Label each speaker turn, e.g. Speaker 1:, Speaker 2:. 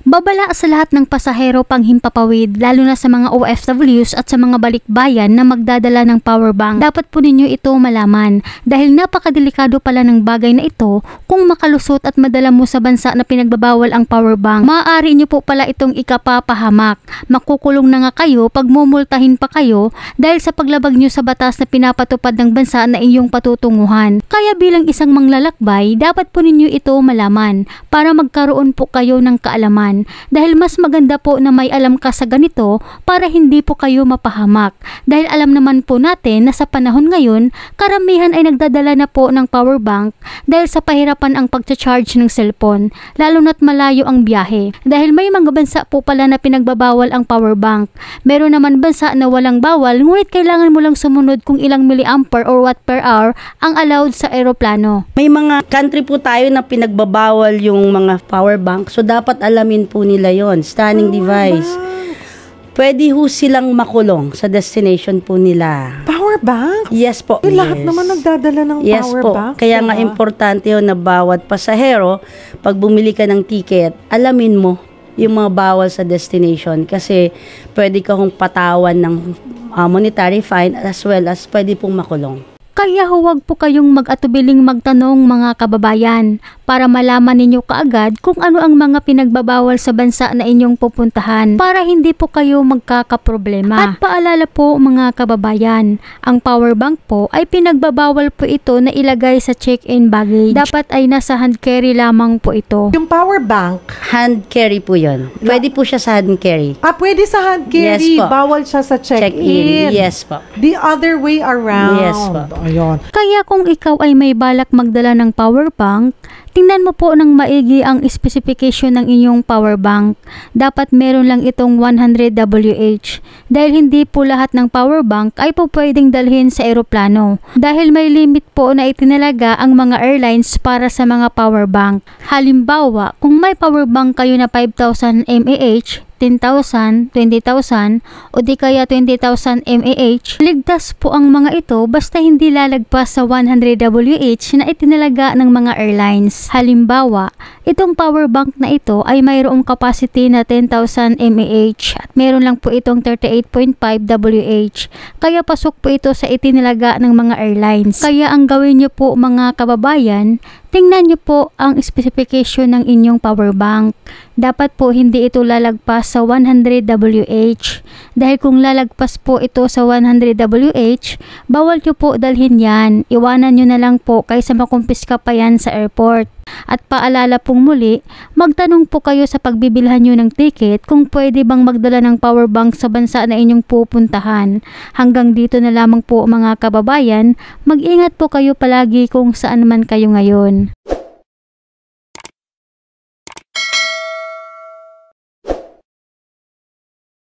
Speaker 1: Babala sa lahat ng pasahero pang himpapawid, lalo na sa mga OFWs at sa mga balikbayan na magdadala ng power bank. Dapat po ninyo ito malaman dahil napakadelikado pala ng bagay na ito kung makalusot at madala mo sa bansa na pinagbabawal ang power bank. Maaari nyo po pala itong ikapapahamak. Makukulong na nga kayo pag mumultahin pa kayo dahil sa paglabag nyo sa batas na pinapatupad ng bansa na inyong patutunguhan. Kaya bilang isang manglalakbay, dapat po ninyo ito malaman para magkaroon po kayo ng kaalaman. Dahil mas maganda po na may alam ka sa ganito para hindi po kayo mapahamak. Dahil alam naman po natin na sa panahon ngayon, karamihan ay nagdadala na po ng power bank dahil sa pahirapan ang pagcha-charge ng cellphone, lalo na't malayo ang biyahe. Dahil may mga bansa po pala na pinagbabawal ang power bank. Meron naman bansa na walang bawal, ngunit kailangan mo lang sumunod kung ilang milliampere or watt per hour ang allowed sa eroplano.
Speaker 2: May mga country po tayo na pinagbabawal yung mga power bank, so dapat alamin po nila yon, stunning device. Pwede ho silang makulong sa destination po nila.
Speaker 3: Power bank?
Speaker 2: Yes po.
Speaker 3: Lahat naman nagdadala ng
Speaker 2: yes
Speaker 3: power
Speaker 2: po.
Speaker 3: bank.
Speaker 2: Kaya nga importante yun na bawat pasahero, pag bumili ka ng ticket, alamin mo yung mga bawal sa destination kasi pwede ka hong patawan ng monetary fine as well as pwede pong makulong.
Speaker 1: Kaya huwag po kayong mag-atubiling magtanong mga kababayan para malaman ninyo kaagad kung ano ang mga pinagbabawal sa bansa na inyong pupuntahan para hindi po kayo magkakaproblema. At paalala po mga kababayan, ang power bank po ay pinagbabawal po ito na ilagay sa check-in baggage. Dapat ay nasa hand carry lamang po ito.
Speaker 3: Yung power bank?
Speaker 2: Hand carry po yun. Pwede po siya sa hand carry.
Speaker 3: Pwede sa hand carry. Yes po. Bawal siya sa check-in.
Speaker 2: Yes po.
Speaker 3: The other way around.
Speaker 2: Yes po.
Speaker 3: Ayun.
Speaker 1: Kaya kung ikaw ay may balak magdala ng power bank, tingnan mo po ng maigi ang specification ng inyong power bank. Dapat meron lang itong 100 WH dahil hindi po lahat ng power bank ay po pwedeng dalhin sa eroplano dahil may limit po na itinalaga ang mga airlines para sa mga power bank. Halimbawa, kung may power bank kayo na 5,000 mAh, 10,000, 20,000 o di kaya 20,000 mAh, ligtas po ang mga ito basta hindi lalagpas sa 100 WH na itinalaga ng mga airlines. Halimbawa, itong power bank na ito ay mayroong capacity na 10,000 mAh at meron lang po itong 38.5 WH. Kaya pasok po ito sa itinalaga ng mga airlines. Kaya ang gawin nyo po mga kababayan, tingnan nyo po ang specification ng inyong power bank. Dapat po hindi ito lalagpas sa 100 WH. Dahil kung lalagpas po ito sa 100 WH, bawal nyo po dalhin yan. Iwanan nyo na lang po kaysa makumpiska pa yan sa airport. At paalala pong muli, magtanong po kayo sa pagbibilhan nyo ng ticket kung pwede bang magdala ng power bank sa bansa na inyong pupuntahan. Hanggang dito na lamang po mga kababayan, mag-ingat po kayo palagi kung saan man kayo ngayon.